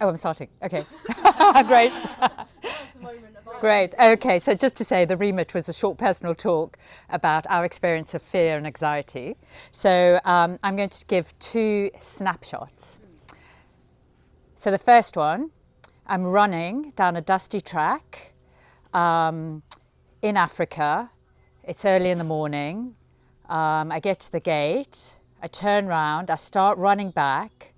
Oh, I'm starting. Okay. Great. Great. Okay, so just to say, the remit was a short personal talk about our experience of fear and anxiety. So I'm going to give 2 snapshots. So the first one, I'm running down a dusty track in Africa. It's early in the morning. I get to the gate, I turn around, I start running back,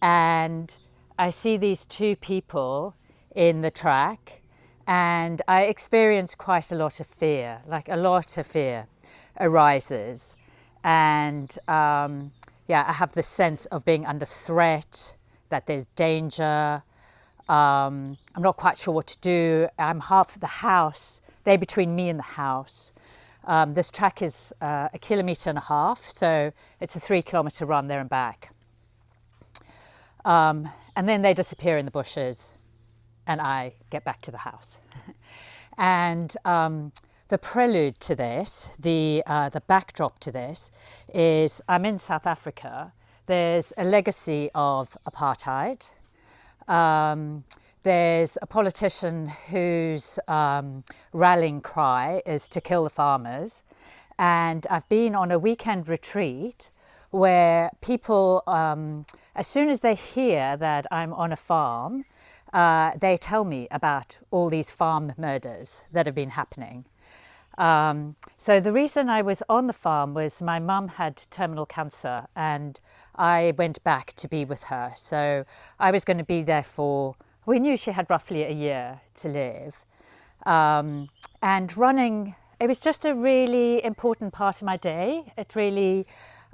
and I see these 2 people in the track, and I experience quite a lot of fear, like a lot of fear arises. And I have this sense of being under threat, that there's danger. I'm not quite sure what to do. I'm half the house, they're between me and the house. This track is 1.5 kilometres, so it's a 3-kilometre run there and back. And then they disappear in the bushes and I get back to the house. And the prelude to this, the backdrop to this is I'm in South Africa. There's a legacy of apartheid. There's a politician whose rallying cry is to kill the farmers. And I've been on a weekend retreat where people, as soon as they hear that I'm on a farm, they tell me about all these farm murders that have been happening. So the reason I was on the farm was my mum had terminal cancer and I went back to be with her. So I was going to be there we knew she had roughly a year to live. And running, it was just a really important part of my day. It really,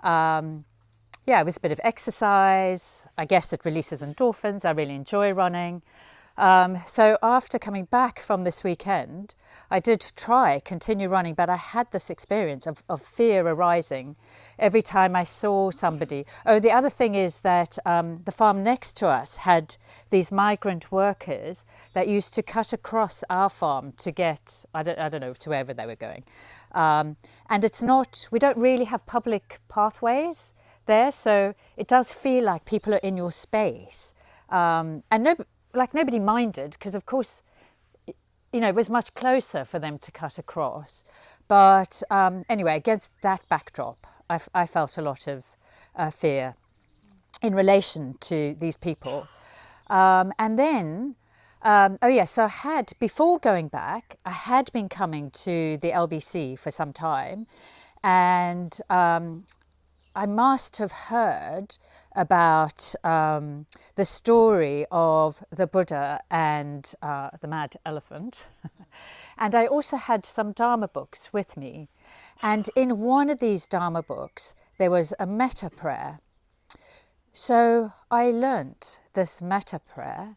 it was a bit of exercise. I guess it releases endorphins. I really enjoy running. So after coming back from this weekend, I did continue running, but I had this experience of fear arising every time I saw somebody. Oh, the other thing is that the farm next to us had these migrant workers that used to cut across our farm to get, I don't know, to wherever they were going. And we don't really have public pathways there, so it does feel like people are in your space. And nobody minded, because of course, it was much closer for them to cut across. But anyway, against that backdrop, I felt a lot of fear in relation to these people. And then, so before going back, I had been coming to the LBC for some time, and I must have heard about the story of the Buddha and the mad elephant. And I also had some Dharma books with me. And in one of these Dharma books, there was a metta prayer. So I learnt this metta prayer.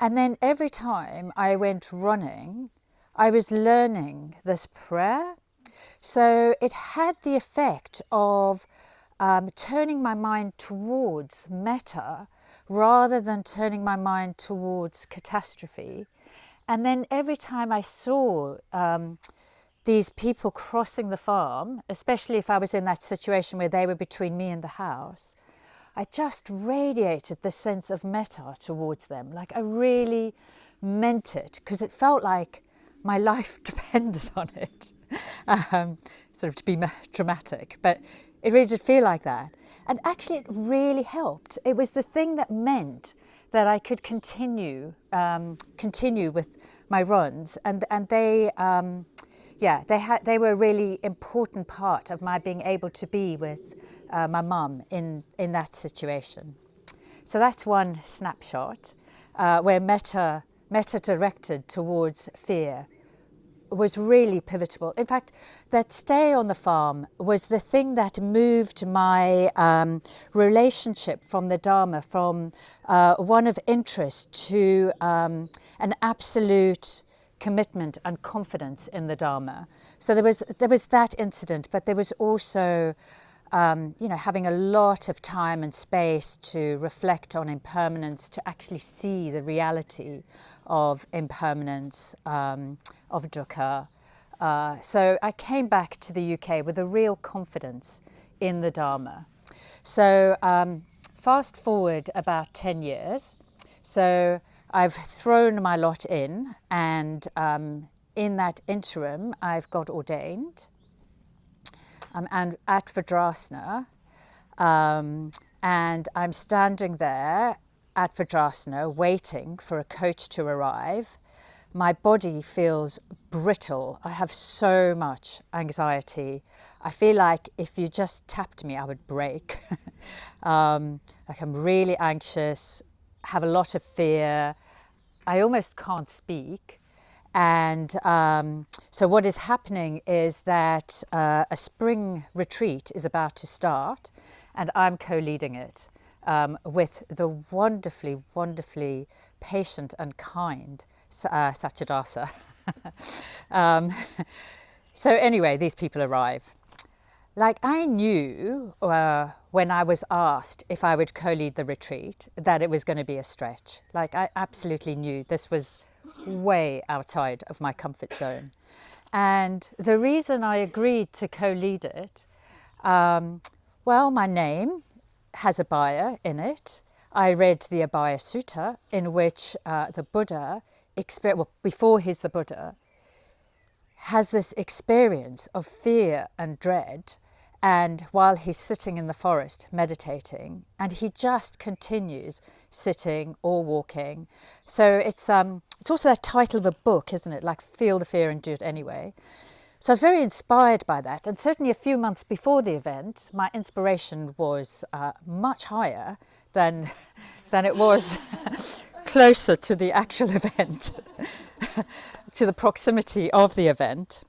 And then every time I went running, I was learning this prayer. So it had the effect of turning my mind towards metta rather than turning my mind towards catastrophe. And then every time I saw these people crossing the farm, especially if I was in that situation where they were between me and the house, I just radiated this sense of metta towards them. Like I really meant it, because it felt like my life depended on it. Sort of to be dramatic, but it really did feel like that. And actually it really helped. It was the thing that meant that I could continue with my runs, and they were a really important part of my being able to be with my mum in that situation. So that's one snapshot where metta directed towards fear was really pivotal. In fact, that stay on the farm was the thing that moved my relationship from the Dharma from one of interest to an absolute commitment and confidence in the Dharma. So there was that incident, but there was also having a lot of time and space to reflect on impermanence, to actually see the reality of impermanence, of dukkha. So I came back to the UK with a real confidence in the Dharma. So fast forward about 10 years. So I've thrown my lot in, and in that interim, I've got ordained. And at Vajrasana, and I'm standing there at Vajrasana waiting for a coach to arrive. My body feels brittle. I have so much anxiety. I feel like if you just tapped me, I would break. Like I'm really anxious, have a lot of fear. I almost can't speak. And so what is happening is that a spring retreat is about to start, and I'm co-leading it with the wonderfully, wonderfully patient and kind Satchidasa. So anyway, these people arrive. Like I knew when I was asked if I would co-lead the retreat that it was going to be a stretch. Like I absolutely knew this was way outside of my comfort zone. And the reason I agreed to co-lead it, well, my name has Abhaya in it. I read the Abhaya Sutta, in which the Buddha, before he's the Buddha, has this experience of fear and dread, and while he's sitting in the forest meditating, and he just continues sitting or walking. So it's also the title of a book, isn't it? Like Feel the Fear and Do It Anyway. So I was very inspired by that, and certainly a few months before the event, my inspiration was much higher than it was closer to the actual event, to the proximity of the event.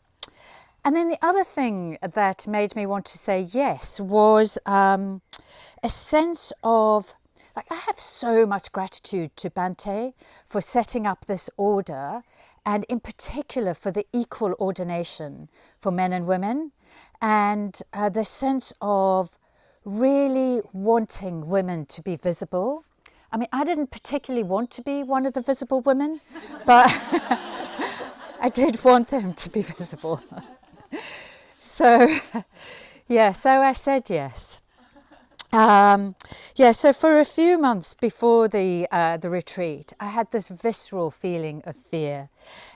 And then the other thing that made me want to say yes was a sense of, like, I have so much gratitude to Bhante for setting up this order, and in particular for the equal ordination for men and women, and the sense of really wanting women to be visible. I mean, I didn't particularly want to be one of the visible women, but I did want them to be visible. So, yeah, so I said yes. So for a few months before the retreat, I had this visceral feeling of fear,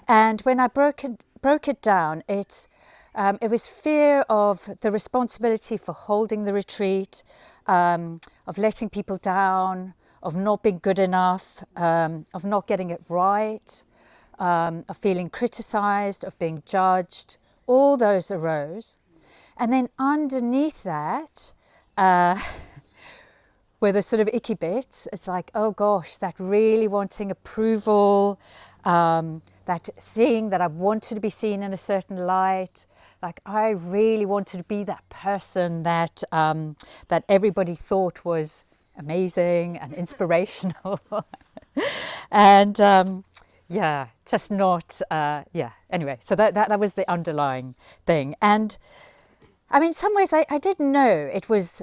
and when I broke it down, it was fear of the responsibility for holding the retreat, of letting people down, of not being good enough, of not getting it right, of feeling criticised, of being judged. All those arose, and then underneath that were the sort of icky bits. It's like, oh gosh, that really wanting approval, that seeing that I wanted to be seen in a certain light. Like I really wanted to be that person that that everybody thought was amazing and inspirational, and just not. Anyway, so that was the underlying thing, and I mean, in some ways, I didn't know it was,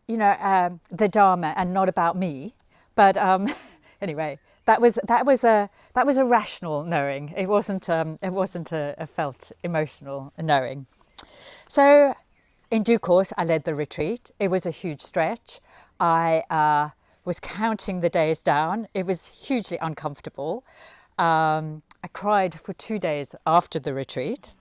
the Dharma and not about me. But anyway, that was a rational knowing. It wasn't a felt emotional knowing. So, in due course, I led the retreat. It was a huge stretch. I was counting the days down. It was hugely uncomfortable. I cried for 2 days after the retreat.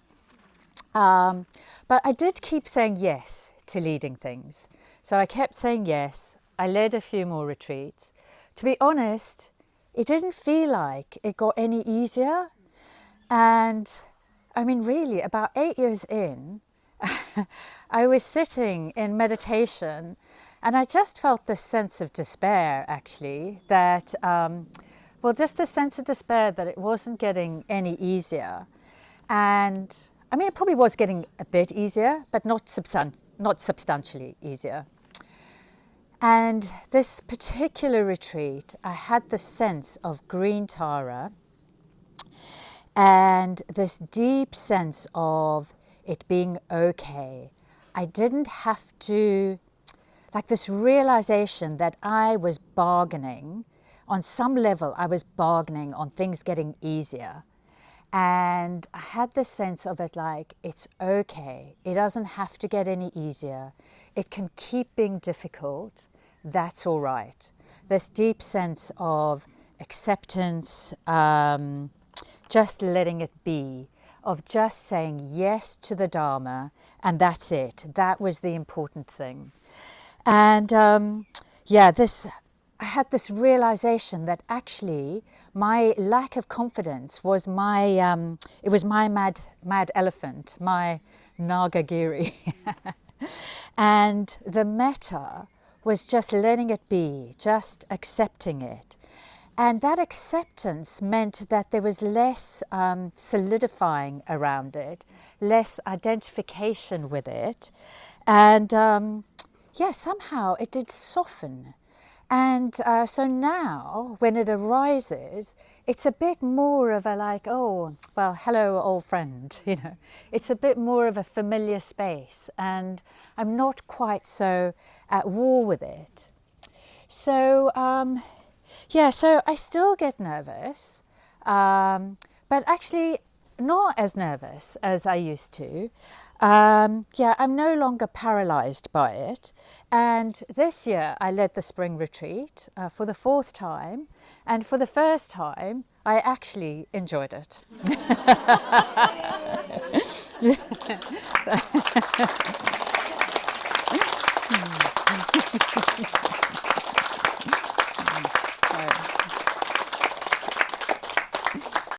But I did keep saying yes to leading things. So I kept saying yes. I led a few more retreats. To be honest, it didn't feel like it got any easier. And I mean, really, about 8 years in, I was sitting in meditation, and I just felt this sense of despair, actually, that, just a sense of despair that it wasn't getting any easier. And I mean, it probably was getting a bit easier, but not substantially easier. And this particular retreat, I had the sense of green Tara and this deep sense of it being okay. I didn't have to, like this realization that I was bargaining, on some level I was bargaining on things getting easier. And I had this sense of it like, it's okay. It doesn't have to get any easier. It can keep being difficult. That's all right. This deep sense of acceptance, just letting it be, of just saying yes to the Dharma, and that's it. That was the important thing. And I had this realization that actually my lack of confidence was my mad elephant, my Nagagiri. And the metta was just letting it be, just accepting it. And that acceptance meant that there was less solidifying around it, less identification with it. And somehow it did soften. And so now, when it arises, it's a bit more of a like, oh, well, hello, old friend, you know. It's a bit more of a familiar space, and I'm not quite so at war with it. So, so I still get nervous, but actually not as nervous as I used to. I'm no longer paralyzed by it. And this year I led the spring retreat for the 4th time. And for the first time, I actually enjoyed it.